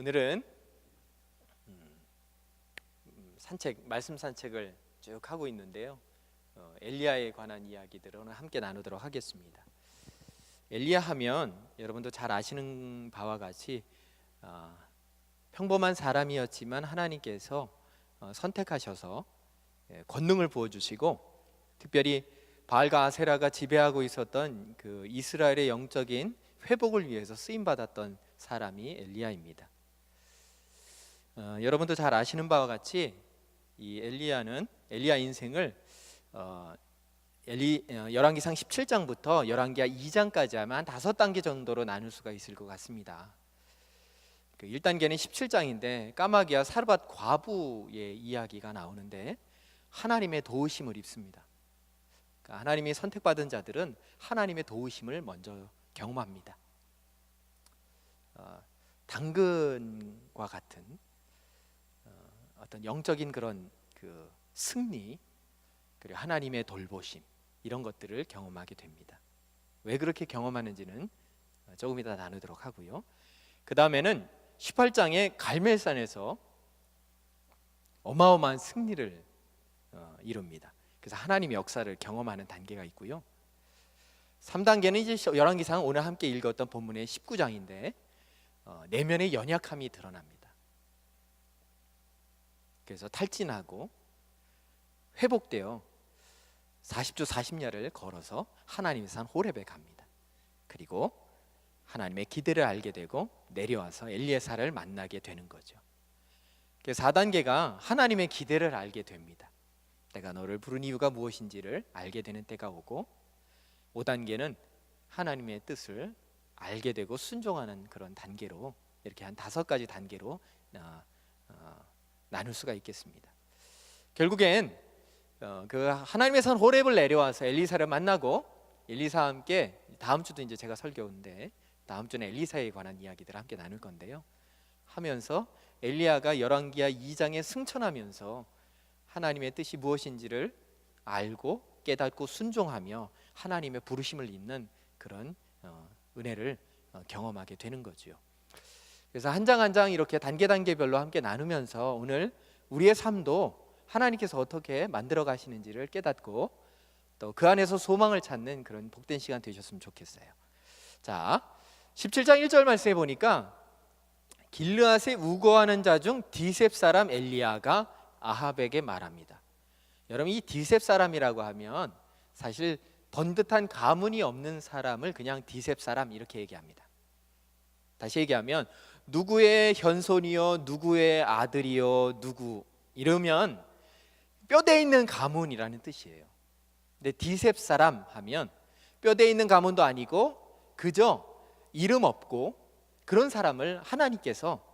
오늘은 말씀 산책을 쭉 하고 있는데요. 엘리야에 관한 이야기들을 오늘 함께 나누도록 하겠습니다. 엘리야 하면 여러분도 잘 아시는 바와 같이 평범한 사람이었지만 하나님께서 선택하셔서 권능을 부어주시고, 특별히 바알과 아세라가 지배하고 있었던 그 이스라엘의 영적인 회복을 위해서 쓰임받았던 사람이 엘리야입니다. 여러분도 잘 아시는 바와 같이 이 엘리야 인생을 열왕기상 17장부터 열왕기하 2장까지 하면 한 5단계 정도로 나눌 수가 있을 것 같습니다. 그 1단계는 17장인데 까마귀와 사르밧 과부의 이야기가 나오는데 하나님의 도우심을 입습니다. 그러니까 하나님이 선택받은 자들은 하나님의 도우심을 먼저 경험합니다. 당근과 같은 어떤 영적인 그런 그 승리, 그리고 하나님의 돌보심, 이런 것들을 경험하게 됩니다. 왜 그렇게 경험하는지는 조금 이따 나누도록 하고요. 그 다음에는 18장의 갈멜산에서 어마어마한 승리를 이룹니다. 그래서 하나님의 역사를 경험하는 단계가 있고요. 3단계는 이제 열왕기상 오늘 함께 읽었던 본문의 19장인데 내면의 연약함이 드러납니다. 그래서 탈진하고 회복되어 40주 40야를 걸어서 하나님의 산 호렙에 갑니다. 그리고 하나님의 기대를 알게 되고 내려와서 엘리에사를 만나게 되는 거죠. 그래서 4단계가 하나님의 기대를 알게 됩니다. 내가 너를 부른 이유가 무엇인지를 알게 되는 때가 오고, 5단계는 하나님의 뜻을 알게 되고 순종하는 그런 단계로, 이렇게 한 5가지 단계로 나눌 수가 있겠습니다. 결국엔 그 하나님의 산 호렙을 내려와서 엘리사를 만나고, 엘리사와 함께 다음 주도 이제 제가 설교인데 다음 주는 엘리사에 관한 이야기들을 함께 나눌 건데요. 하면서 엘리야가 열왕기하 2장에 승천하면서 하나님의 뜻이 무엇인지를 알고 깨닫고 순종하며 하나님의 부르심을 잇는 그런 은혜를 경험하게 되는 거죠. 그래서 한 장 한 장 이렇게 단계별로 함께 나누면서 오늘 우리의 삶도 하나님께서 어떻게 만들어 가시는지를 깨닫고 또 그 안에서 소망을 찾는 그런 복된 시간 되셨으면 좋겠어요. 자, 17장 1절 말씀해 보니까 길르앗에 우거하는 자 중 디셉 사람 엘리야가 아합에게 말합니다. 여러분, 이 디셉 사람이라고 하면 사실 번듯한 가문이 없는 사람을 그냥 디셉 사람 이렇게 얘기합니다. 다시 얘기하면 누구의 현손이요, 누구의 아들이요, 누구 이러면 뼈대 있는 가문이라는 뜻이에요. 근데 디셉 사람 하면 뼈대 있는 가문도 아니고 그저 이름 없고 그런 사람을 하나님께서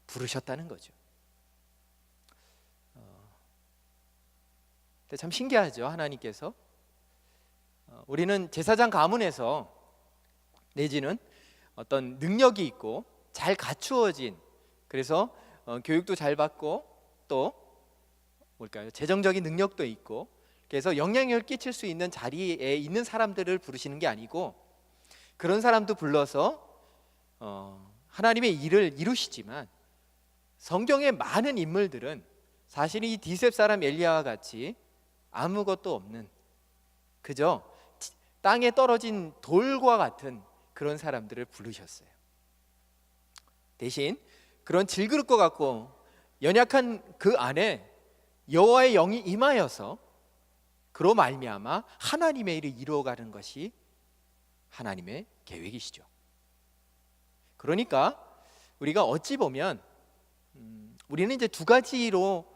부르셨다는 거죠. 근데 참 신기하죠. 하나님께서 우리는 제사장 가문에서 내지는 어떤 능력이 있고 잘 갖추어진, 그래서 교육도 잘 받고 또 뭘까요? 재정적인 능력도 있고, 그래서 영향력을 끼칠 수 있는 자리에 있는 사람들을 부르시는 게 아니고, 그런 사람도 불러서 하나님의 일을 이루시지만 성경의 많은 인물들은 사실 이 디셉 사람 엘리야와 같이 아무것도 없는, 그저 땅에 떨어진 돌과 같은 그런 사람들을 부르셨어요. 대신 그런 질그릇 것 같고 연약한 그 안에 여호와의 영이 임하여서 그로 말미암아 하나님의 일을 이루어가는 것이 하나님의 계획이시죠. 그러니까 우리가 어찌 보면 우리는 이제 2가지로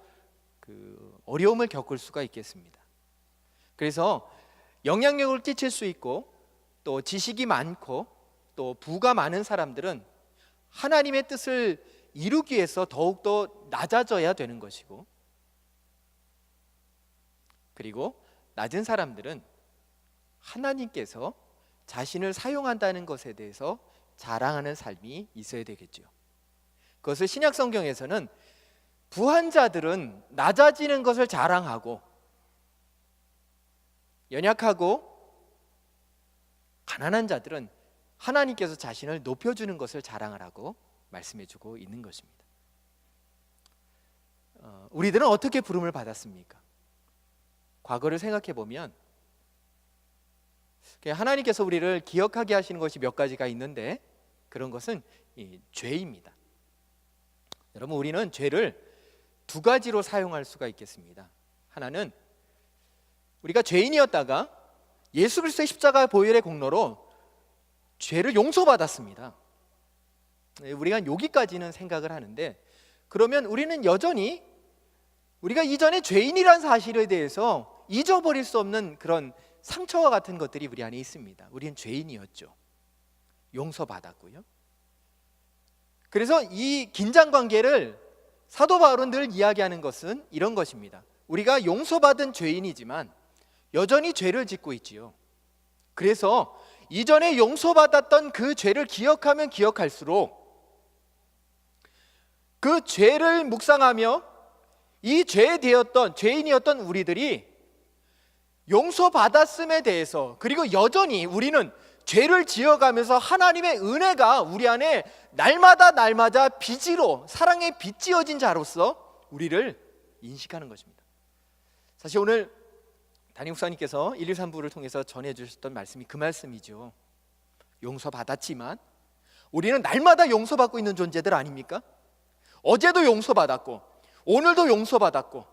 그 어려움을 겪을 수가 있겠습니다. 그래서 영향력을 끼칠 수 있고 또 지식이 많고 또 부가 많은 사람들은 하나님의 뜻을 이루기 위해서 더욱더 낮아져야 되는 것이고, 그리고 낮은 사람들은 하나님께서 자신을 사용한다는 것에 대해서 자랑하는 삶이 있어야 되겠죠. 그것을 신약 성경에서는 부한 자들은 낮아지는 것을 자랑하고 연약하고 가난한 자들은 하나님께서 자신을 높여주는 것을 자랑하라고 말씀해주고 있는 것입니다. 우리들은 어떻게 부름을 받았습니까? 과거를 생각해 보면 하나님께서 우리를 기억하게 하시는 것이 몇 가지가 있는데, 그런 것은 이 죄입니다. 여러분, 우리는 죄를 두 가지로 사용할 수가 있겠습니다. 하나는 우리가 죄인이었다가 예수 그리스도의 십자가 보혈의 공로로 죄를 용서받았습니다. 우리가 여기까지는 생각을 하는데, 그러면 우리는 여전히 우리가 이전에 죄인이란 사실에 대해서 잊어버릴 수 없는 그런 상처와 같은 것들이 우리 안에 있습니다. 우리는 죄인이었죠. 용서받았고요. 그래서 이 긴장관계를 사도 바울은 늘 이야기하는 것은 이런 것입니다. 우리가 용서받은 죄인이지만 여전히 죄를 짓고 있지요. 그래서 이전에 용서받았던 그 죄를 기억하면 기억할수록 그 죄를 묵상하며 이 죄인이었던 우리들이 용서받았음에 대해서, 그리고 여전히 우리는 죄를 지어가면서 하나님의 은혜가 우리 안에 날마다 빚으로, 사랑의 빚지어진 자로서 우리를 인식하는 것입니다. 사실 오늘 담임 목사님께서 113부를 통해서 전해주셨던 말씀이 그 말씀이죠. 용서받았지만 우리는 날마다 용서받고 있는 존재들 아닙니까? 어제도 용서받았고 오늘도 용서받았고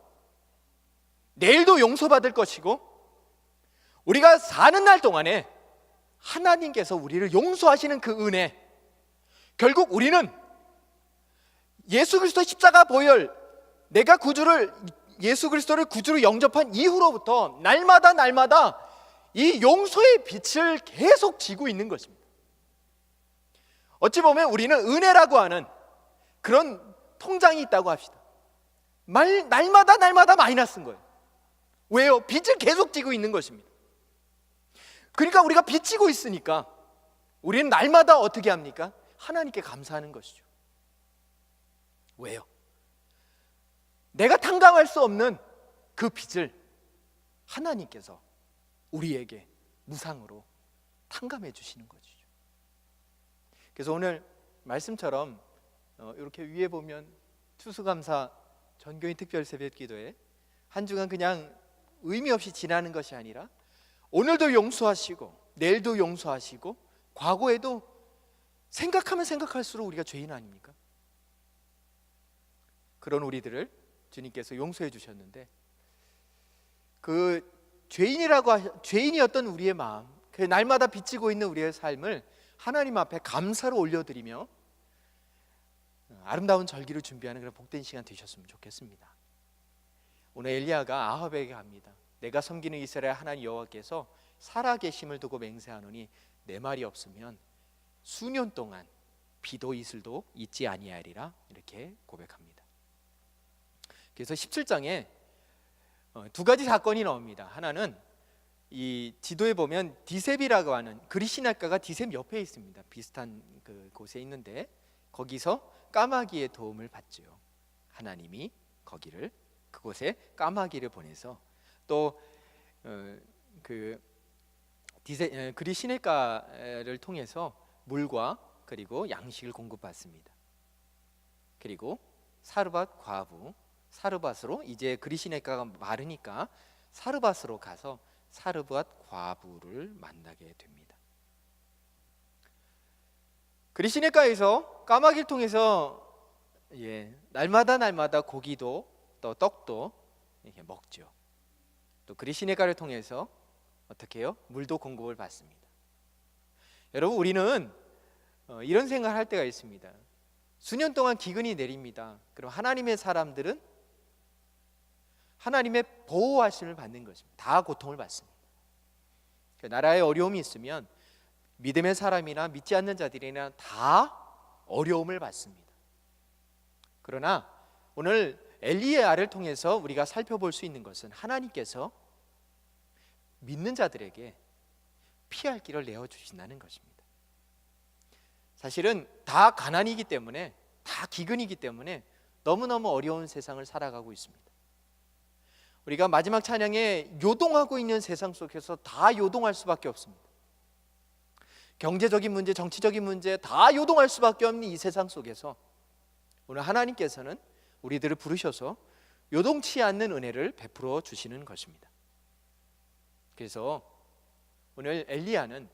내일도 용서받을 것이고, 우리가 사는 날 동안에 하나님께서 우리를 용서하시는 그 은혜, 결국 우리는 예수 그리스도 십자가 보혈, 내가 예수 그리스도를 구주로 영접한 이후로부터 날마다 이 용서의 빛을 계속 지고 있는 것입니다. 어찌 보면 우리는 은혜라고 하는 그런 통장이 있다고 합시다. 날마다 마이너스인 거예요. 왜요? 빚을 계속 지고 있는 것입니다. 그러니까 우리가 빚 지고 있으니까 우리는 날마다 어떻게 합니까? 하나님께 감사하는 것이죠. 왜요? 내가 탕감할 수 없는 그 빚을 하나님께서 우리에게 무상으로 탕감해 주시는 것이죠. 그래서 오늘 말씀처럼 이렇게 위에 보면 추수감사 전교인 특별 새벽 기도에 한 주간 그냥 의미 없이 지나는 것이 아니라 오늘도 용서하시고 내일도 용서하시고 과거에도 생각하면 생각할수록 우리가 죄인 아닙니까? 그런 우리들을 주님께서 용서해 주셨는데, 그 죄인이었던 우리의 마음, 그 날마다 빚지고 있는 우리의 삶을 하나님 앞에 감사로 올려드리며 아름다운 절기를 준비하는 그런 복된 시간 되셨으면 좋겠습니다. 오늘 엘리야가 아합에게 합니다. 내가 섬기는 이스라엘 하나님 여호와께서 살아계심을 두고 맹세하노니 내 말이 없으면 수년 동안 비도 이슬도 있지 아니하리라, 이렇게 고백합니다. 그래서 17장에 두 가지 사건이 나옵니다. 하나는 이 지도에 보면 디셉이라고 하는 그리시나가가 디셉 옆에 있습니다. 비슷한 그 곳에 있는데 거기서 까마귀의 도움을 받죠. 하나님이 그곳에 까마귀를 보내서 또 그리시네가를 통해서 물과 그리고 양식을 공급받습니다. 그리고 사르밧 과부, 사르밧으로 이제 그리시네가가 마르니까 사르밧으로 가서 사르밧 과부를 만나게 됩니다. 그리시네가에서 까마귀를 통해서 날마다 고기도 또 떡도 이렇게 먹죠. 또 그리시네가를 통해서 어떻게 해요? 물도 공급을 받습니다. 여러분, 우리는 이런 생각을 할 때가 있습니다. 수년 동안 기근이 내립니다. 그럼 하나님의 사람들은 하나님의 보호하심을 받는 것입니다. 다 고통을 받습니다. 나라에 어려움이 있으면 믿음의 사람이나 믿지 않는 자들이나 다 어려움을 받습니다. 그러나 오늘 엘리야를 통해서 우리가 살펴볼 수 있는 것은 하나님께서 믿는 자들에게 피할 길을 내어주신다는 것입니다. 사실은 다 가난이기 때문에, 다 기근이기 때문에 너무너무 어려운 세상을 살아가고 있습니다. 우리가 마지막 찬양에 요동하고 있는 세상 속에서 다 요동할 수밖에 없습니다. 경제적인 문제, 정치적인 문제 다 요동할 수밖에 없는 이 세상 속에서 오늘 하나님께서는 우리들을 부르셔서 요동치 않는 은혜를 베풀어 주시는 것입니다. 그래서 오늘 엘리야는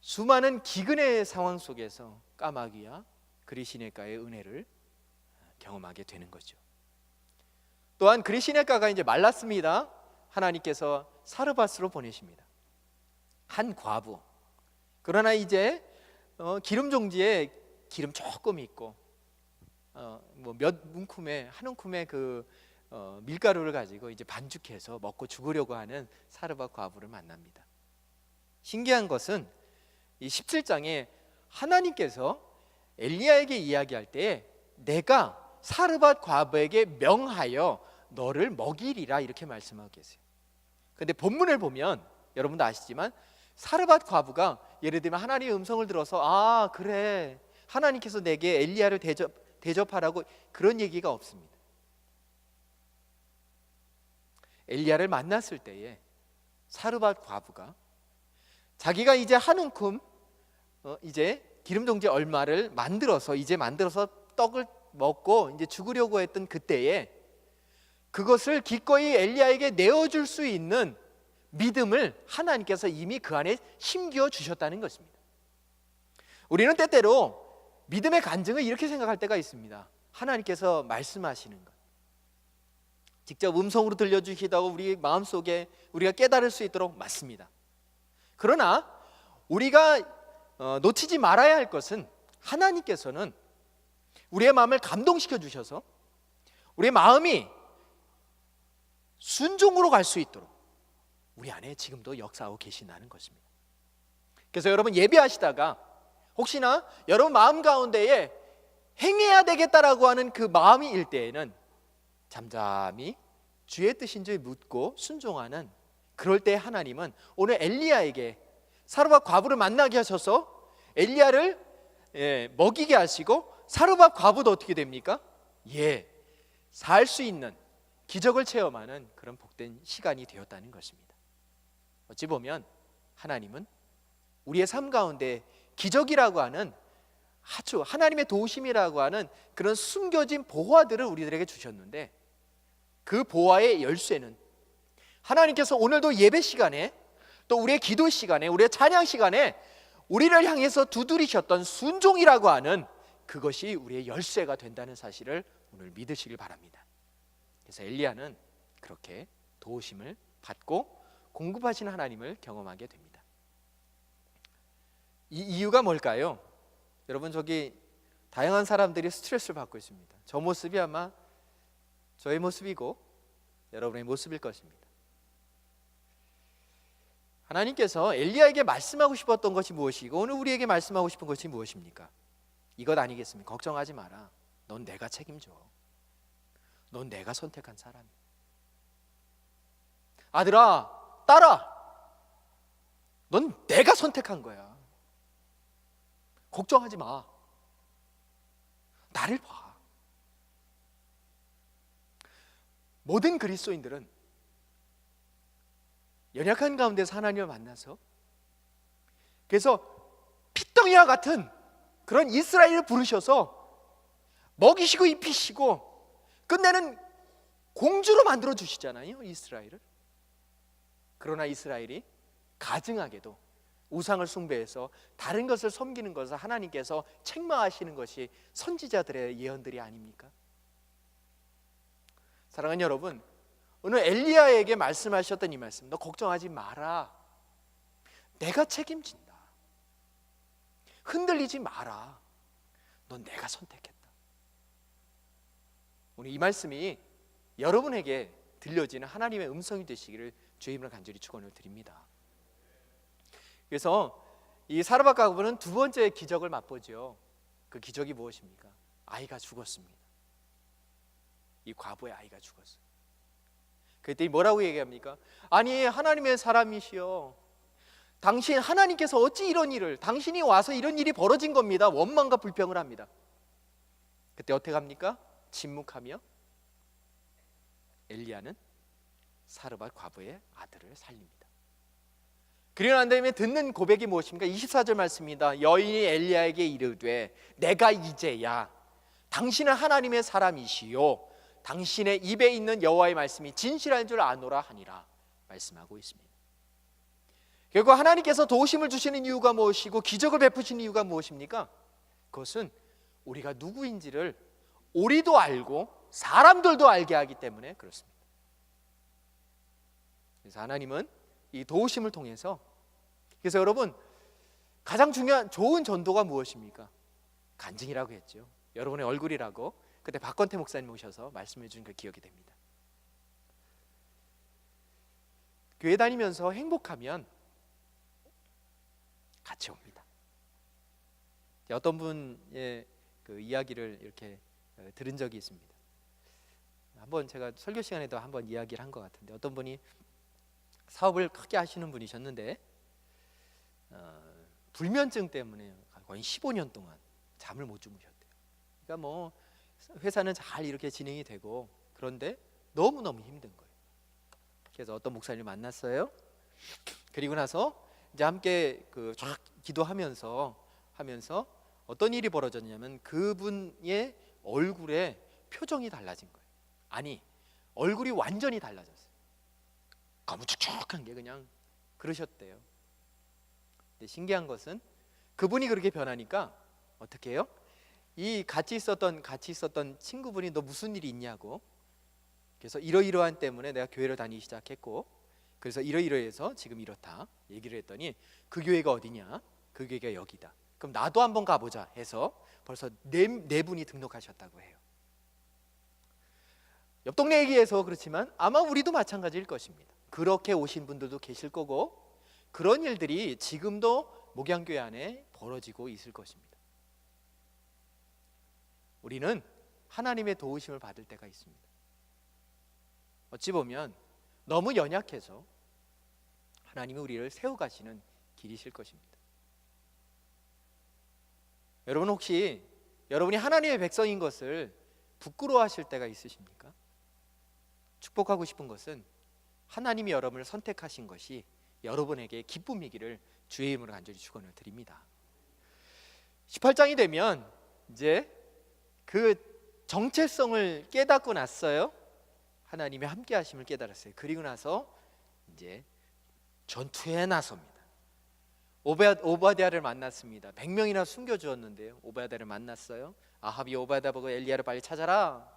수많은 기근의 상황 속에서 까마귀와 그리시네가의 은혜를 경험하게 되는 거죠. 또한 그리시네가가 이제 말랐습니다. 하나님께서 사르밧으로 보내십니다. 한 과부. 그러나 이제 기름 종지에 기름 조금 있고 몇 움큼의 한 움큼의 그 밀가루를 가지고 이제 반죽해서 먹고 죽으려고 하는 사르밧 과부를 만납니다. 신기한 것은 이 17장에 하나님께서 엘리야에게 이야기할 때 내가 사르밧 과부에게 명하여 너를 먹이리라 이렇게 말씀하고 계세요. 그런데 본문을 보면 여러분도 아시지만 사르밧 과부가 예를 들면 하나님의 음성을 들어서 아 그래 하나님께서 내게 엘리야를 대접하라고 그런 얘기가 없습니다. 엘리야를 만났을 때에 사르밧 과부가 자기가 이제 한 움큼 이제 기름 종지 얼마를 만들어서 떡을 먹고 이제 죽으려고 했던 그때에 그것을 기꺼이 엘리야에게 내어줄 수 있는 믿음을 하나님께서 이미 그 안에 심겨 주셨다는 것입니다. 우리는 때때로 믿음의 간증을 이렇게 생각할 때가 있습니다. 하나님께서 말씀하시는 것 직접 음성으로 들려주시기도 하고 우리 마음속에 우리가 깨달을 수 있도록 맞습니다. 그러나 우리가 놓치지 말아야 할 것은 하나님께서는 우리의 마음을 감동시켜 주셔서 우리의 마음이 순종으로 갈 수 있도록 우리 안에 지금도 역사하고 계신다는 것입니다. 그래서 여러분 예배하시다가 혹시나 여러분 마음 가운데에 행해야 되겠다라고 하는 그 마음이 일 때에는 잠잠히 주의 뜻인 줄 묻고 순종하는 그럴 때 하나님은 오늘 엘리야에게 사르밧 과부를 만나게 하셔서 엘리야를 먹이게 하시고 사르밧 과부도 어떻게 됩니까? 살 수 있는 기적을 체험하는 그런 복된 시간이 되었다는 것입니다. 어찌 보면 하나님은 우리의 삶 가운데 기적이라고 하는 아주 하나님의 도우심이라고 하는 그런 숨겨진 보화들을 우리들에게 주셨는데 그 보화의 열쇠는 하나님께서 오늘도 예배 시간에 또 우리의 기도 시간에 우리의 찬양 시간에 우리를 향해서 두드리셨던 순종이라고 하는 그것이 우리의 열쇠가 된다는 사실을 오늘 믿으시길 바랍니다. 그래서 엘리야는 그렇게 도우심을 받고 공급하시는 하나님을 경험하게 됩니다. 이 이유가 뭘까요? 여러분 저기 다양한 사람들이 스트레스를 받고 있습니다. 저 모습이 아마 저의 모습이고 여러분의 모습일 것입니다. 하나님께서 엘리야에게 말씀하고 싶었던 것이 무엇이고 오늘 우리에게 말씀하고 싶은 것이 무엇입니까? 이것 아니겠습니까? 걱정하지 마라. 넌 내가 책임져. 넌 내가 선택한 사람이야. 아들아, 딸아, 넌 내가 선택한 거야. 걱정하지 마. 나를 봐. 모든 그리스도인들은 연약한 가운데서 하나님을 만나서 그래서 피덩이와 같은 그런 이스라엘을 부르셔서 먹이시고 입히시고 끝내는 공주로 만들어 주시잖아요, 이스라엘을. 그러나 이스라엘이 가증하게도 우상을 숭배해서 다른 것을 섬기는 것을 하나님께서 책망하시는 것이 선지자들의 예언들이 아닙니까? 사랑하는 여러분, 오늘 엘리야에게 말씀하셨던 이 말씀, 너 걱정하지 마라. 내가 책임진다. 흔들리지 마라. 넌 내가 선택했다. 오늘 이 말씀이 여러분에게 들려지는 하나님의 음성이 되시기를 주의 이름으로 간절히 축원을 드립니다. 그래서 이 사르밧 과부는 두 번째 기적을 맛보죠. 그 기적이 무엇입니까? 아이가 죽었습니다. 이 과부의 아이가 죽었어요. 그때 뭐라고 얘기합니까? 아니 하나님의 사람이시여, 당신 하나님께서 어찌 이런 일을, 당신이 와서 이런 일이 벌어진 겁니다. 원망과 불평을 합니다. 그때 어떻게 합니까? 침묵하며 엘리야는 사르밧 과부의 아들을 살립니다. 그리고 난 다음에 듣는 고백이 무엇입니까? 24절 말씀입니다. 여인이 엘리야에게 이르되 내가 이제야 당신은 하나님의 사람이시요 당신의 입에 있는 여호와의 말씀이 진실한 줄 아노라 하니라 말씀하고 있습니다. 결국 하나님께서 도우심을 주시는 이유가 무엇이고 기적을 베푸시는 이유가 무엇입니까? 그것은 우리가 누구인지를 우리도 알고 사람들도 알게 하기 때문에 그렇습니다. 그래서 하나님은 이 도우심을 통해서, 그래서 여러분 가장 중요한 좋은 전도가 무엇입니까? 간증이라고 했죠. 여러분의 얼굴이라고 그때 박건태 목사님 오셔서 말씀해 준 그 기억이 됩니다. 교회 다니면서 행복하면 같이 옵니다. 어떤 분의 그 이야기를 이렇게 들은 적이 있습니다. 한번 제가 설교 시간에도 한번 이야기를 한 것 같은데, 어떤 분이 사업을 크게 하시는 분이셨는데 불면증 때문에 거의 15년 동안 잠을 못 주무셨대요. 그러니까 뭐 회사는 잘 이렇게 진행이 되고 그런데 너무너무 힘든 거예요. 그래서 어떤 목사님을 만났어요. 그리고 나서 이제 함께 쫙 기도하면서 어떤 일이 벌어졌냐면 그분의 얼굴에 표정이 달라진 거예요. 아니, 얼굴이 완전히 달라졌어요. 너무 축축한 게 그냥 그러셨대요. 근데 신기한 것은 그분이 그렇게 변하니까 어떻게 해요? 이 같이 있었던 친구분이 너 무슨 일이 있냐고, 그래서 이러이러한 때문에 내가 교회를 다니기 시작했고 그래서 이러이러해서 지금 이렇다 얘기를 했더니 그 교회가 어디냐? 그 교회가 여기다. 그럼 나도 한번 가보자 해서 벌써 네 분이 등록하셨다고 해요. 옆 동네 얘기해서 그렇지만 아마 우리도 마찬가지일 것입니다. 그렇게 오신 분들도 계실 거고 그런 일들이 지금도 목양교회 안에 벌어지고 있을 것입니다. 우리는 하나님의 도우심을 받을 때가 있습니다. 어찌 보면 너무 연약해서 하나님이 우리를 세워가시는 길이실 것입니다. 여러분 혹시 여러분이 하나님의 백성인 것을 부끄러워하실 때가 있으십니까? 축복하고 싶은 것은 하나님이 여러분을 선택하신 것이 여러분에게 기쁨이기를 주의 이름으로 간절히 축원을 드립니다. 18장이 되면 이제 그 정체성을 깨닫고 났어요. 하나님의 함께 하심을 깨달았어요. 그리고 나서 이제 전투에 나섭니다. 오바댜를 만났습니다. 100명이나 숨겨주었는데요. 오바댜를 만났어요. 아합이 오바댜 보고 엘리야를 빨리 찾아라.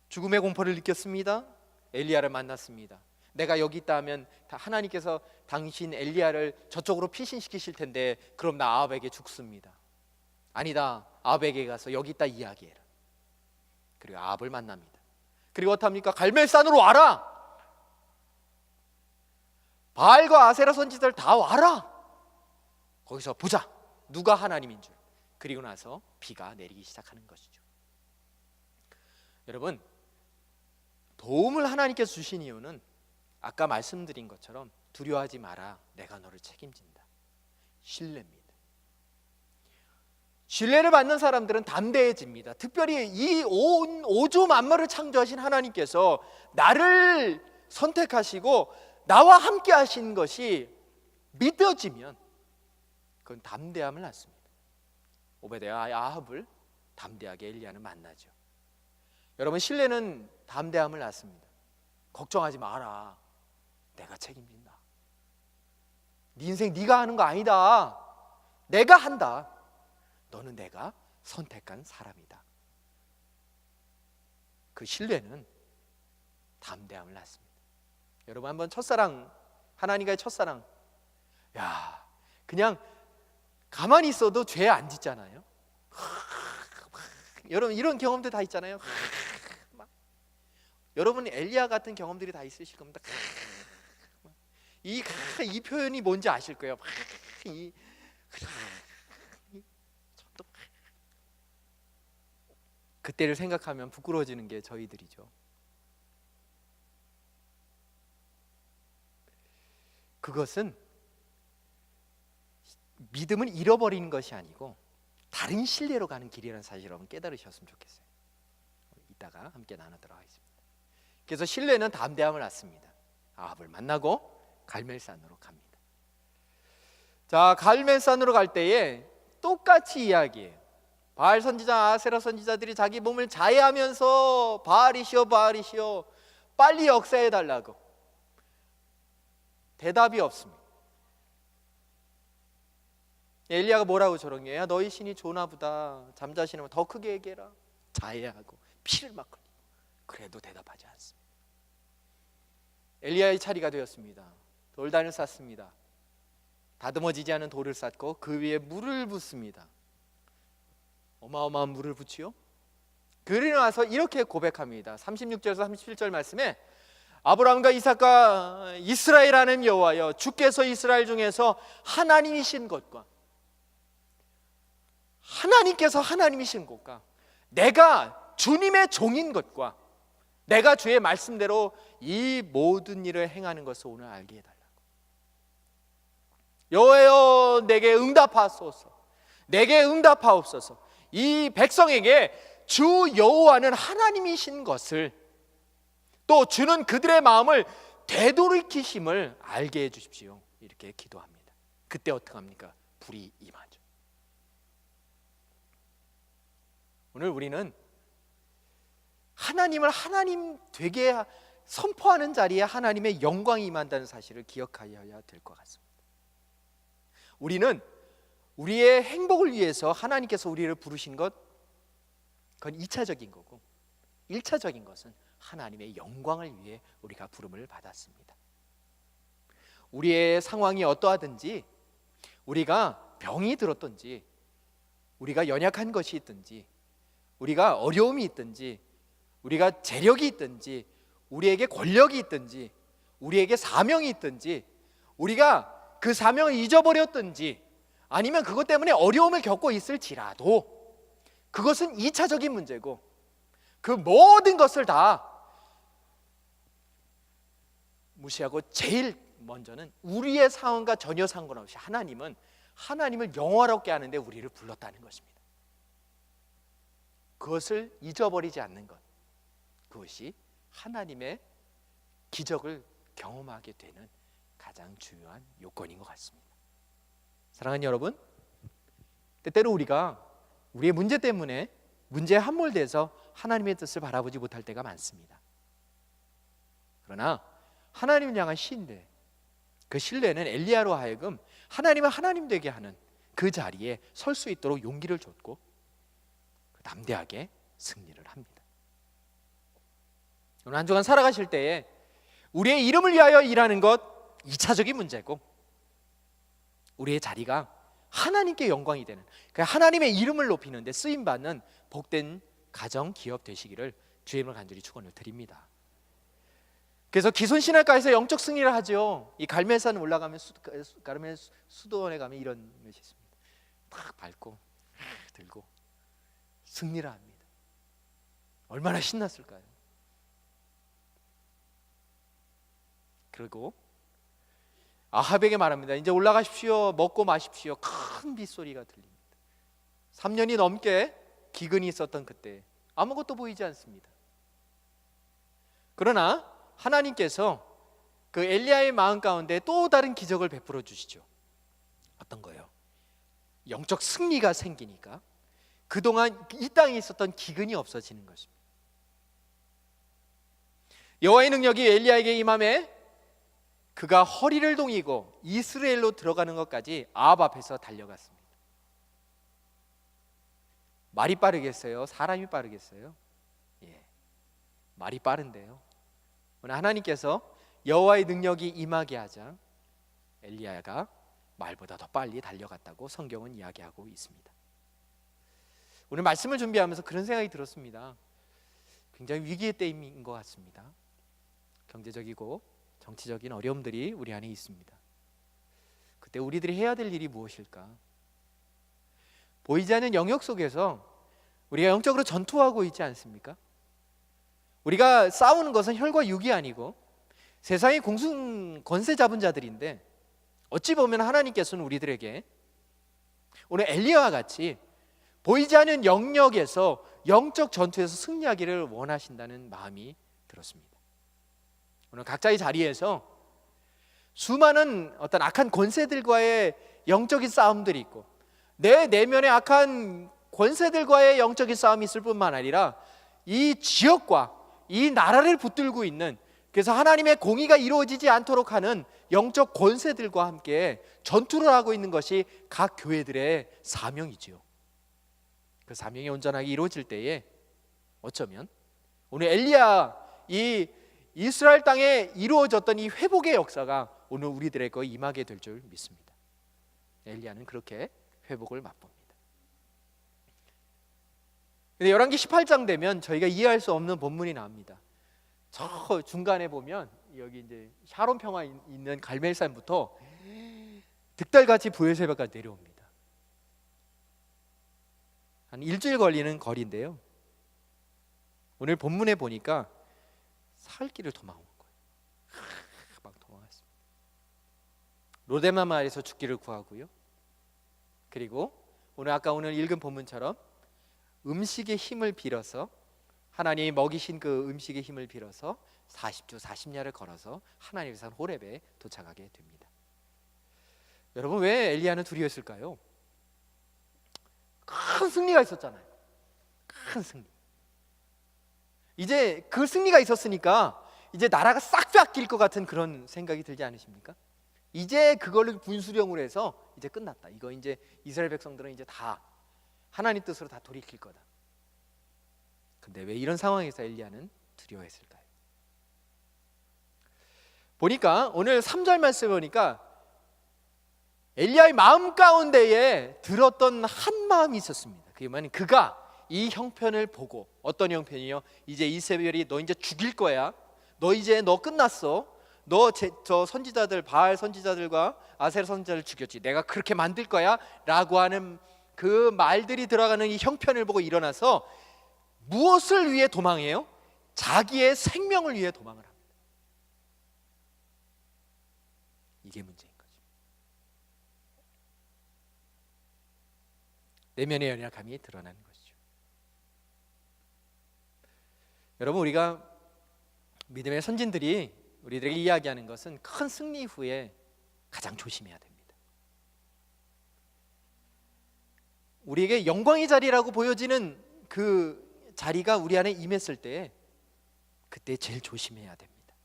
죽음의 공포를 느꼈습니다. 엘리야를 만났습니다. 내가 여기 있다 하면 하나님께서 당신 엘리야를 저쪽으로 피신시키실 텐데 그럼 나 아합에게 죽습니다. 아니다, 아합에게 가서 여기 있다 이야기해라. 그리고 아합을 만납니다. 그리고 어떡합니까? 갈멜산으로 와라. 바알과 아세라 선지자들 다 와라. 거기서 보자 누가 하나님인 줄. 그리고 나서 비가 내리기 시작하는 것이죠. 여러분, 도움을 하나님께서 주신 이유는 아까 말씀드린 것처럼 두려워하지 마라, 내가 너를 책임진다. 신뢰입니다. 신뢰를 받는 사람들은 담대해집니다. 특별히 이 온 오조 만물을 창조하신 하나님께서 나를 선택하시고 나와 함께 하신 것이 믿어지면 그건 담대함을 낳습니다. 오베데와 아합을 담대하게 엘리야는 만나죠. 여러분, 신뢰는 담대함을 낳습니다. 걱정하지 마라, 내가 책임진다. 네 인생 네가 하는 거 아니다, 내가 한다. 너는 내가 선택한 사람이다. 그 신뢰는 담대함을 낳습니다. 여러분, 한번 첫사랑, 하나님과의 첫사랑, 야, 그냥 가만히 있어도 죄 안 짓잖아요. 여러분 이런 경험들 다 있잖아요. 여러분 엘리야 같은 경험들이 다 있으실 겁니다. 이 표현이 뭔지 아실 거예요. 그때를 생각하면 부끄러워지는 게 저희들이죠. 그것은 믿음을 잃어버리는 것이 아니고 다른 신뢰로 가는 길이라는 사실 여러분 깨달으셨으면 좋겠어요. 이따가 함께 나누도록 하겠습니다. 그래서 신뢰는 담대함을 낳습니다. 아합을 만나고 갈멜산으로 갑니다. 자, 갈멜산으로 갈 때에 똑같이 이야기해요. 바알 선지자, 아세라 선지자들이 자기 몸을 자해하면서 바알이시여 바알이시여 빨리 역사해 달라고. 대답이 없습니다. 엘리야가 뭐라고 저러냐? 야, 너희 신이 좋나 보다. 잠자시는 더 크게 얘기해라. 자해하고 피를 막 흘리고 그래도 대답하지 않습니다. 엘리야의 차례가 되었습니다. 돌단을 쌓습니다. 다듬어지지 않은 돌을 쌓고 그 위에 물을 붓습니다. 어마어마한 물을 붓지요. 그리고 나서 이렇게 고백합니다. 36절에서 37절 말씀에 아브라함과 이삭과 이스라엘 하나님 여호와여, 주께서 이스라엘 중에서 하나님이신 것과 하나님께서 하나님이신 것과 내가 주님의 종인 것과 내가 주의 말씀대로 이 모든 일을 행하는 것을 오늘 알게 해달라고. 여호와여, 내게 응답하소서. 내게 응답하옵소서. 이 백성에게 주 여호와는 하나님이신 것을, 또 주는 그들의 마음을 되돌이키심을 알게 해주십시오. 이렇게 기도합니다. 그때 어떻게 합니까? 불이 임하죠. 오늘 우리는 하나님을 하나님 되게 선포하는 자리에 하나님의 영광이 임한다는 사실을 기억하여야 될 것 같습니다. 우리는 우리의 행복을 위해서 하나님께서 우리를 부르신 것, 그건 2차적인 거고, 1차적인 것은 하나님의 영광을 위해 우리가 부름을 받았습니다. 우리의 상황이 어떠하든지, 우리가 병이 들었든지, 우리가 연약한 것이 있든지, 우리가 어려움이 있든지, 우리가 재력이 있든지, 우리에게 권력이 있든지, 우리에게 사명이 있든지, 우리가 그 사명을 잊어버렸든지, 아니면 그것 때문에 어려움을 겪고 있을지라도 그것은 2차적인 문제고, 그 모든 것을 다 무시하고 제일 먼저는 우리의 상황과 전혀 상관없이 하나님을 영화롭게 하는데 우리를 불렀다는 것입니다. 그것을 잊어버리지 않는 것, 그것이 하나님의 기적을 경험하게 되는 가장 중요한 요건인 것 같습니다. 사랑하는 여러분, 때때로 우리가 우리의 문제 때문에 문제에 함몰돼서 하나님의 뜻을 바라보지 못할 때가 많습니다. 그러나 하나님을 향한 신뢰, 그 신뢰는 엘리야로 하여금 하나님을 하나님 되게 하는 그 자리에 설 수 있도록 용기를 줬고 담대하게 승리를 합니다. 오늘 한 주간 살아가실 때에 우리의 이름을 위하여 일하는 것 2차적인 문제고, 우리의 자리가 하나님께 영광이 되는, 하나님의 이름을 높이는 데 쓰임받는 복된 가정, 기업 되시기를 주의 이름으로 간절히 축원을 드립니다. 그래서 기손신학가에서 영적 승리를 하죠. 이 갈멜산 올라가면 갈멜 수도원에 가면 이런 것이 있습니다. 탁 밟고 들고 승리를 합니다. 얼마나 신났을까요? 그리고 아합에게 말합니다. 이제 올라가십시오. 먹고 마십시오. 큰 빗소리가 들립니다. 3년이 넘게 기근이 있었던 그때 아무것도 보이지 않습니다. 그러나 하나님께서 그 엘리야의 마음 가운데 또 다른 기적을 베풀어 주시죠. 어떤 거예요? 영적 승리가 생기니까 그동안 이 땅에 있었던 기근이 없어지는 것입니다. 여호와의 능력이 엘리야에게 임함에 그가 허리를 동이고 이스라엘로 들어가는 것까지 아합 앞에서 달려갔습니다. 말이 빠르겠어요? 사람이 빠르겠어요? 예, 말이 빠른데요. 오늘 하나님께서 여호와의 능력이 임하게 하자 엘리야가 말보다 더 빨리 달려갔다고 성경은 이야기하고 있습니다. 오늘 말씀을 준비하면서 그런 생각이 들었습니다. 굉장히 위기의 때인 것 같습니다. 경제적이고 정치적인 어려움들이 우리 안에 있습니다. 그때 우리들이 해야 될 일이 무엇일까? 보이지 않는 영역 속에서 우리가 영적으로 전투하고 있지 않습니까? 우리가 싸우는 것은 혈과 육이 아니고 세상의 공중 권세 잡은 자들인데, 어찌 보면 하나님께서는 우리들에게 오늘 엘리야와 같이 보이지 않는 영역에서 영적 전투에서 승리하기를 원하신다는 마음이 들었습니다. 오늘 각자의 자리에서 수많은 어떤 악한 권세들과의 영적인 싸움들이 있고, 내 내면에 악한 권세들과의 영적인 싸움이 있을 뿐만 아니라 이 지역과 이 나라를 붙들고 있는, 그래서 하나님의 공의가 이루어지지 않도록 하는 영적 권세들과 함께 전투를 하고 있는 것이 각 교회들의 사명이지요. 그 사명이 온전하게 이루어질 때에 어쩌면 오늘 엘리야, 이 이스라엘 땅에 이루어졌던 이 회복의 역사가 오늘 우리들에게 임하게 될 줄 믿습니다. 엘리야는 그렇게 회복을 맛봅니다. 근데 열왕기 18장 되면 저희가 이해할 수 없는 본문이 나옵니다. 저 중간에 보면 여기 이제 샤론 평화 있는 갈멜산부터 득달같이 부엘세바까지 내려옵니다. 한 일주일 걸리는 거리인데요, 오늘 본문에 보니까 살 길을 도망온 거예요. 막 도망갔습니다. 로데마 마을에서 죽기를 구하고요, 그리고 오늘 읽은 본문처럼 음식의 힘을 빌어서, 하나님이 먹이신 그 음식의 힘을 빌어서 40주 40야를 걸어서 하나님의 산 호렙에 도착하게 됩니다. 여러분, 왜 엘리야는 두려웠을까요? 큰 승리가 있었잖아요. 큰 승리. 이제 그 승리가 있었으니까 이제 나라가 싹 바뀔 것 같은 그런 생각이 들지 않으십니까? 이제 그걸로 분수령으로 해서 이제 끝났다. 이거 이제 이스라엘 백성들은 이제 다 하나님 뜻으로 다 돌이킬 거다. 근데 왜 이런 상황에서 엘리야는 두려워했을까요? 보니까 오늘 3절 말씀 보니까 엘리야의 마음 가운데에 들었던 한 마음이 있었습니다. 그게 뭐냐면 그가 이 형편을 보고, 어떤 형편이요? 이제 이세벨이 너 이제 죽일 거야. 너 끝났어. 저 선지자들, 바알 선지자들과 아세라 선지자를 죽였지. 내가 그렇게 만들 거야 라고 하는 그 말들이 들어가는 이 형편을 보고 일어나서 무엇을 위해 도망해요? 자기의 생명을 위해 도망을 합니다. 이게 문제인 거죠. 내면의 연약함이 드러나는 것이죠. 여러분, 우리가 믿음의 선진들이 우리들에게 이야기하는 것은 큰 승리 후에 가장 조심해야 됩니다. 우리에게 영광의 자리라고 보여지는 그 자리가 우리 안에 임했을 때, 그때 제일 조심해야 됩니다.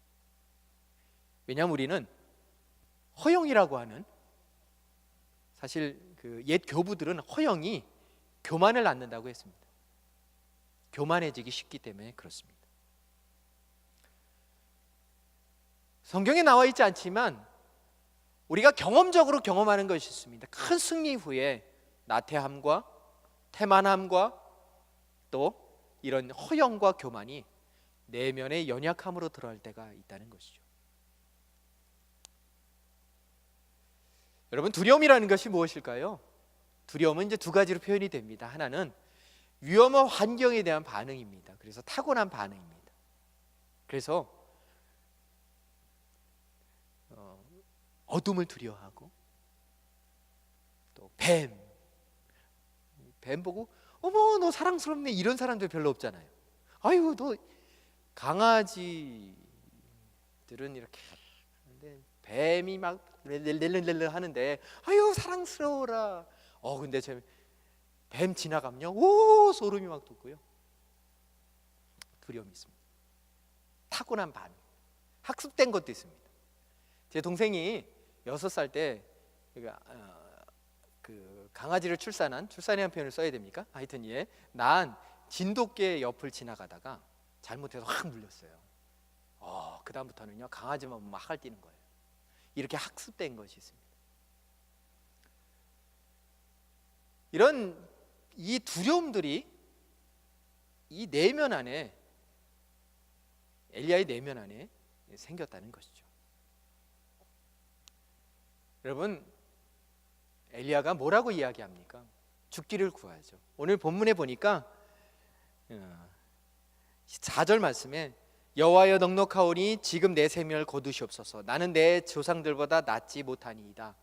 왜냐하면 우리는 허영이라고 하는, 사실 그 옛 교부들은 허영이 교만을 낳는다고 했습니다. 교만해지기 쉽기 때문에 그렇습니다. 성경에 나와 있지 않지만 우리가 경험적으로 경험하는 것이 있습니다. 큰 승리 후에 나태함과 태만함과 또 이런 허영과 교만이 내면의 연약함으로 드러날 때가 있다는 것이죠. 여러분, 두려움이라는 것이 무엇일까요? 두려움은 이제 두 가지로 표현이 됩니다. 하나는 위험한 환경에 대한 반응입니다. 그래서 타고난 반응입니다. 그래서 어둠을 두려워하고, 또 뱀 보고 어머 너 사랑스럽네 이런 사람들 별로 없잖아요. 아유 너, 강아지들은 이렇게 하는데 뱀이 막 렐렐렐렐 하는데 아유 사랑스러워라. 근데 뱀 지나가면요, 오 소름이 막 돋고요. 두려움이 있습니다. 타고난 반응, 학습된 것도 있습니다. 제 동생이 6살 때 그 강아지를 출산이라는 표현을 써야 됩니까? 하여튼 난 진돗개 옆을 지나가다가 잘못해서 확 물렸어요. 그 다음부터는요 강아지만 막 뛰는 거예요. 이렇게 학습된 것이 있습니다. 이런 이 두려움들이 이 내면 안에, 엘리야의 내면 안에 생겼다는 것이죠. 여러분, 엘리야가 뭐라고 이야기합니까? 죽기를 구하죠. 오늘 본문에 보니까 4절 말씀에 여호와여 넉넉하오니 지금 내 생명을 거두시옵소서. 나는 내 조상들보다 낫지 못하니이다.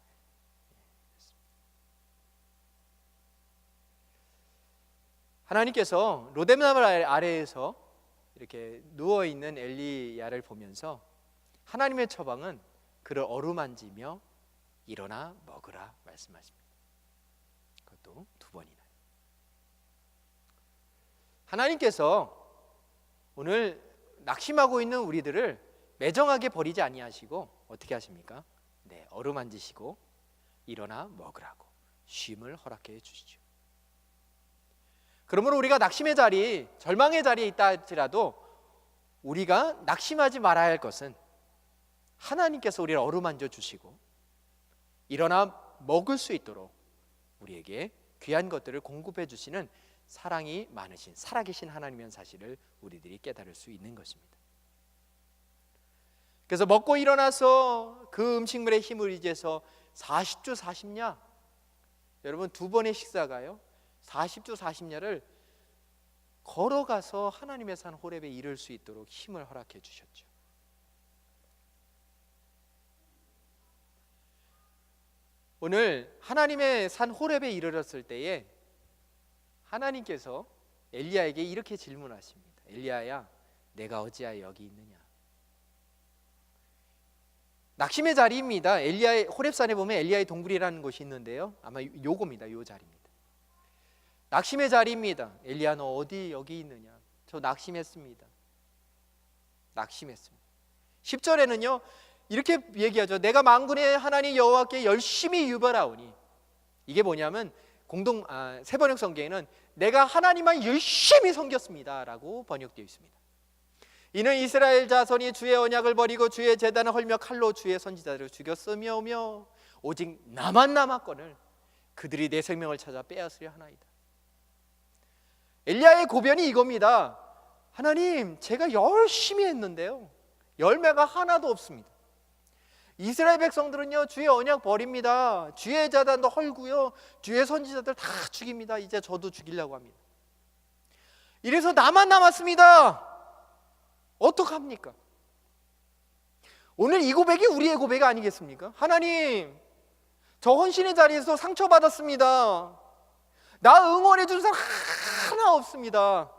하나님께서 로뎀나무 아래에서 이렇게 누워있는 엘리야를 보면서 하나님의 처방은 그를 어루만지며 일어나 먹으라 말씀하십니다. 그것도 2번이나. 하나님께서 오늘 낙심하고 있는 우리들을 매정하게 버리지 아니하시고 어떻게 하십니까? 네, 어루만지시고 일어나 먹으라고 쉼을 허락해 주시죠. 그러므로 우리가 낙심의 자리, 절망의 자리에 있다 할지라도 우리가 낙심하지 말아야 할 것은 하나님께서 우리를 어루만져 주시고 일어나 먹을 수 있도록 우리에게 귀한 것들을 공급해 주시는 사랑이 많으신 살아계신 하나님이라는 사실을 우리들이 깨달을 수 있는 것입니다. 그래서 먹고 일어나서 그 음식물의 힘을 의지해서 40주 40냐, 여러분 2번의 식사가요 40주 40야를 걸어가서 하나님의 산 호렙에 이를 수 있도록 힘을 허락해 주셨죠. 오늘 하나님의 산 호렙에 이르렀을 때에 하나님께서 엘리야에게 이렇게 질문하십니다. 엘리야야, 내가 어찌하여 여기 있느냐? 낙심의 자리입니다. 엘리야의 호렙산에 보면 엘리야의 동굴이라는 곳이 있는데요, 아마 요겁니다. 요 자리입니다. 낙심의 자리입니다. 엘리야, 너 어디 여기 있느냐? 저 낙심했습니다. 낙심했습니다. 10절에는요 이렇게 얘기하죠. 내가 만군의 하나님 여호와께 열심히 유별하오니. 이게 뭐냐면 세번역 성경에는 내가 하나님만 열심히 섬겼습니다 라고 번역되어 있습니다. 이는 이스라엘 자손이 주의 언약을 버리고 주의 제단을 헐며 칼로 주의 선지자들을 죽였으며 오직 나만 남았거늘 그들이 내 생명을 찾아 빼앗으려 하나이다. 엘리야의 고변이 이겁니다. 하나님, 제가 열심히 했는데요 열매가 하나도 없습니다. 이스라엘 백성들은요 주의 언약 버립니다. 주의 제단도 헐고요 주의 선지자들 다 죽입니다. 이제 저도 죽이려고 합니다. 이래서 나만 남았습니다. 어떡합니까? 오늘 이 고백이 우리의 고백 아니겠습니까? 하나님, 저 헌신의 자리에서 상처받았습니다. 나 응원해 준 사람 하나 없습니다.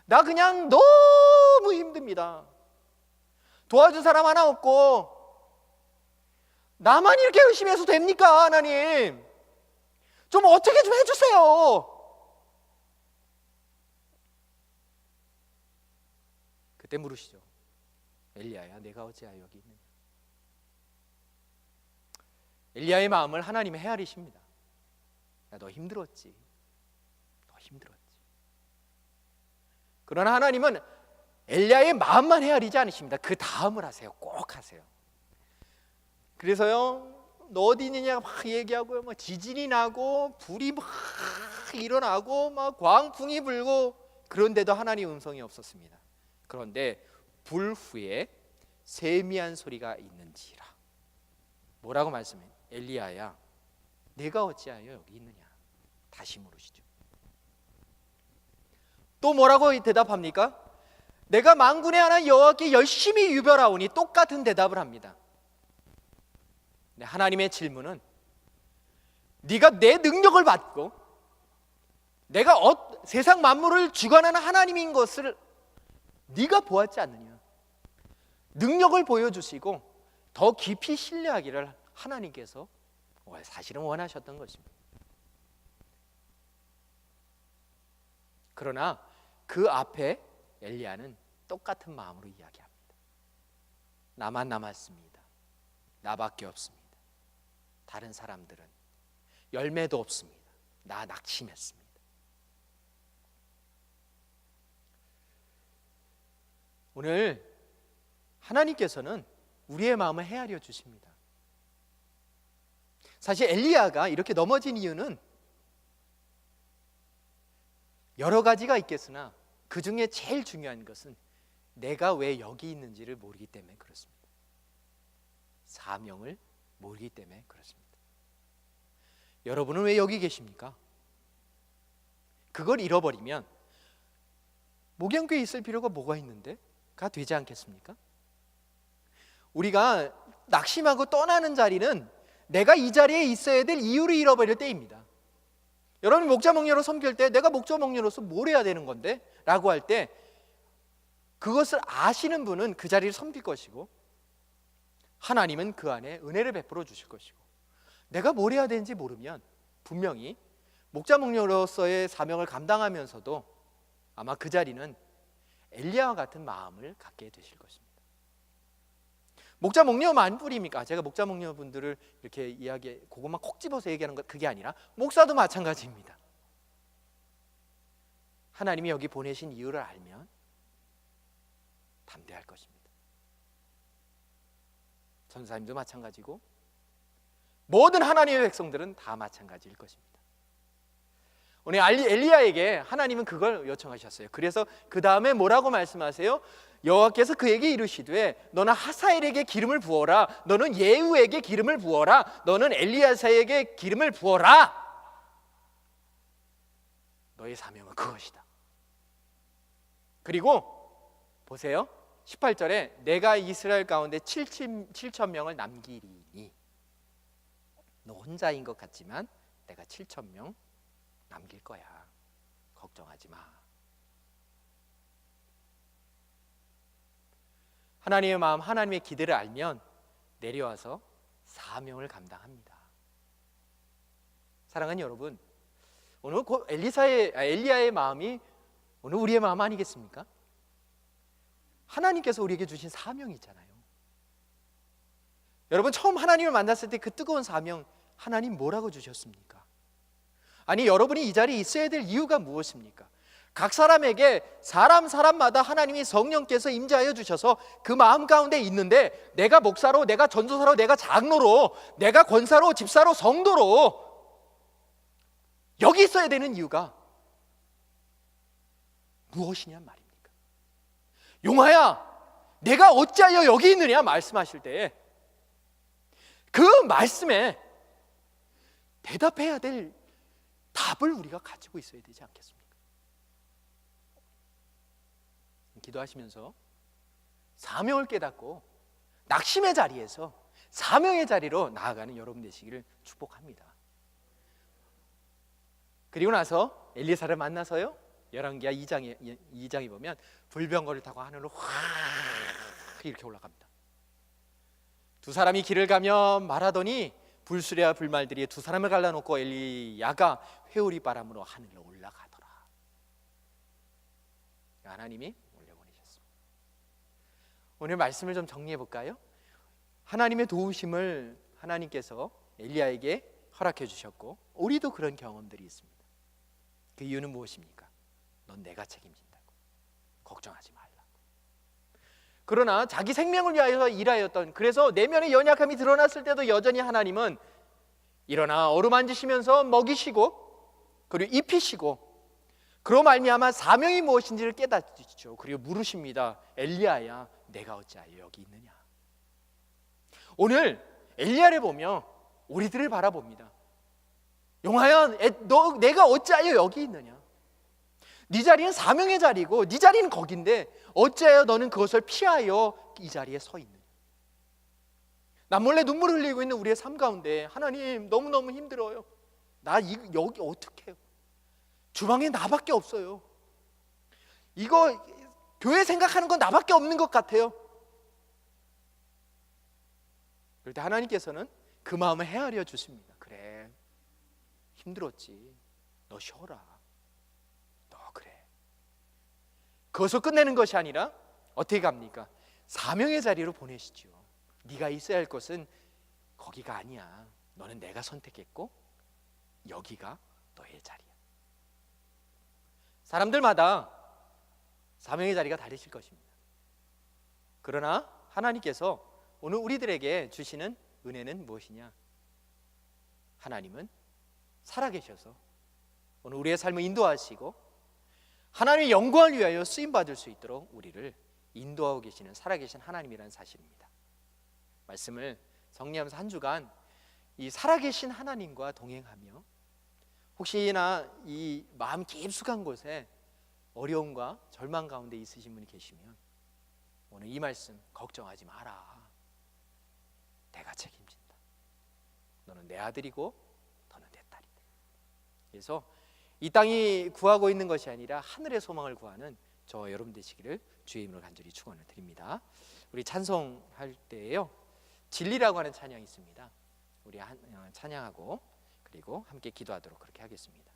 나 그냥 너무 힘듭니다. 도와준 사람 하나 없고 나만 이렇게 열심히 해서 됩니까? 하나님, 좀 어떻게 좀 해주세요. 그때 물으시죠. 엘리야야, 내가 어찌하여 여기 있느냐? 엘리야의 마음을 하나님이 헤아리십니다. 야, 너 힘들었지. 너 힘들었지. 그러나 하나님은 엘리야의 마음만 헤아리지 않으십니다. 그 다음을 하세요. 꼭 하세요. 그래서요, 너 어디 있느냐 막 얘기하고요, 막 지진이 나고 불이 막 일어나고 막 광풍이 불고, 그런데도 하나님 음성이 없었습니다. 그런데 불 후에 세미한 소리가 있는지라. 뭐라고 말씀해요? 엘리야야, 내가 어찌하여 여기 있느냐? 다시 물으시죠. 또 뭐라고 대답합니까? 내가 만군의 하나님 여호와께 열심히 유별하오니. 똑같은 대답을 합니다. 하나님의 질문은 네가 내 능력을 받고 내가 세상 만물을 주관하는 하나님인 것을 네가 보았지 않느냐? 능력을 보여주시고 더 깊이 신뢰하기를 하나님께서 사실은 원하셨던 것입니다. 그러나 그 앞에 엘리야는 똑같은 마음으로 이야기합니다. 나만 남았습니다. 나밖에 없습니다. 다른 사람들은 열매도 없습니다. 나 낙심했습니다. 오늘 하나님께서는 우리의 마음을 헤아려 주십니다. 사실 엘리야가 이렇게 넘어진 이유는 여러 가지가 있겠으나 그 중에 제일 중요한 것은 내가 왜 여기 있는지를 모르기 때문에 그렇습니다. 사명을 모르기 때문에 그렇습니다. 여러분은 왜 여기 계십니까? 그걸 잃어버리면 목양교에 있을 필요가 뭐가 있는데가 되지 않겠습니까? 우리가 낙심하고 떠나는 자리는 내가 이 자리에 있어야 될 이유를 잃어버릴 때입니다. 여러분이 목자 목녀로 섬길 때 내가 목자 목녀로서 뭘 해야 되는 건데? 라고 할 때 그것을 아시는 분은 그 자리를 섬길 것이고, 하나님은 그 안에 은혜를 베풀어 주실 것이고, 내가 뭘 해야 되는지 모르면 분명히 목자 목녀로서의 사명을 감당하면서도 아마 그 자리는 엘리야와 같은 마음을 갖게 되실 것입니다. 목자 목녀만 뿐입니까? 제가 목자 목녀분들을 이렇게 이야기, 그것만 콕 집어서 얘기하는 것, 그게 아니라 목사도 마찬가지입니다. 하나님이 여기 보내신 이유를 알면 담대할 것입니다. 전사님도 마찬가지고 모든 하나님의 백성들은 다 마찬가지일 것입니다. 오늘 엘리야에게 하나님은 그걸 요청하셨어요. 그래서 그 다음에 뭐라고 말씀하세요? 여호와께서 그에게 이르시되 너는 하사엘에게 기름을 부어라, 너는 예후에게 기름을 부어라, 너는 엘리야사에게 기름을 부어라. 너의 사명은 그것이다. 그리고 보세요, 18절에 내가 이스라엘 가운데 7천 명을 남기리니, 너 혼자인 것 같지만 내가 7천 명 남길 거야. 걱정하지 마. 하나님의 마음, 하나님의 기대를 알면 내려와서 사명을 감당합니다. 사랑하는 여러분, 오늘 엘리야의 마음이 오늘 우리의 마음 아니겠습니까? 하나님께서 우리에게 주신 사명이 있잖아요. 여러분, 처음 하나님을 만났을 때 그 뜨거운 사명, 하나님 뭐라고 주셨습니까? 아니, 여러분이 이 자리에 있어야 될 이유가 무엇입니까? 각 사람에게 사람마다 하나님이 성령께서 임재하여 주셔서 그 마음 가운데 있는데, 내가 목사로, 내가 전도사로, 내가 장로로, 내가 권사로, 집사로, 성도로 여기 있어야 되는 이유가 무엇이냐 말입니까? 용하야, 내가 어찌하여 여기 있느냐 말씀하실 때 그 말씀에 대답해야 될 답을 우리가 가지고 있어야 되지 않겠습니까? 기도하시면서 사명을 깨닫고 낙심의 자리에서 사명의 자리로 나아가는 여러분 되시기를 축복합니다. 그리고 나서 엘리사를 만나서요, 열왕기하 2장에 보면 불병거를 타고 하늘로 확 이렇게 올라갑니다. 두 사람이 길을 가며 말하더니 불수레와 불말들이 두 사람을 갈라놓고 엘리야가 회오리 바람으로 하늘로 올라가더라. 하나님이 올려보내셨습니다. 오늘 말씀을 좀 정리해 볼까요? 하나님의 도우심을 하나님께서 엘리야에게 허락해 주셨고, 우리도 그런 경험들이 있습니다. 그 이유는 무엇입니까? 넌 내가 책임진다고, 걱정하지 말라고. 그러나 자기 생명을 위하여 일하였던, 그래서 내면의 연약함이 드러났을 때도 여전히 하나님은 일어나 어루만지시면서 먹이시고 그리고 입히시고, 그로 말미암아 사명이 무엇인지를 깨닫죠. 그리고 물으십니다. 엘리야야, 내가 어찌하여 여기 있느냐? 오늘 엘리야를 보며 우리들을 바라봅니다. 용하야, 내가 어찌하여 여기 있느냐? 네 자리는 사명의 자리고 네 자리는 거긴데 어찌하여 너는 그것을 피하여 이 자리에 서 있느냐? 남몰래 눈물 흘리고 있는 우리의 삶 가운데 하나님, 너무너무 힘들어요. 나 여기 어떻게 해요? 주방에 나밖에 없어요. 이거 교회 생각하는 건 나밖에 없는 것 같아요. 그럴 때 하나님께서는 그 마음을 헤아려 주십니다. 그래, 힘들었지, 너 쉬어라. 너 그래. 그것을 끝내는 것이 아니라 어떻게 갑니까? 사명의 자리로 보내시죠. 네가 있어야 할 것은 거기가 아니야. 너는 내가 선택했고 여기가 너의 자리야. 사람들마다 사명의 자리가 다르실 것입니다. 그러나 하나님께서 오늘 우리들에게 주시는 은혜는 무엇이냐? 하나님은 살아계셔서 오늘 우리의 삶을 인도하시고 하나님의 영광을 위하여 쓰임받을 수 있도록 우리를 인도하고 계시는 살아계신 하나님이라는 사실입니다. 말씀을 정리하면서 한 주간 이 살아계신 하나님과 동행하며, 혹시나 이 마음 깊숙한 곳에 어려움과 절망 가운데 있으신 분이 계시면 오늘 이 말씀 걱정하지 마라. 내가 책임진다. 너는 내 아들이고 너는 내 딸이다. 그래서 이 땅이 구하고 있는 것이 아니라 하늘의 소망을 구하는 저와 여러분 되시기를 주의 이름으로 간절히 축원을 드립니다. 우리 찬송할 때에요, 진리라고 하는 찬양이 있습니다. 우리 찬양하고 그리고 함께 기도하도록 그렇게 하겠습니다.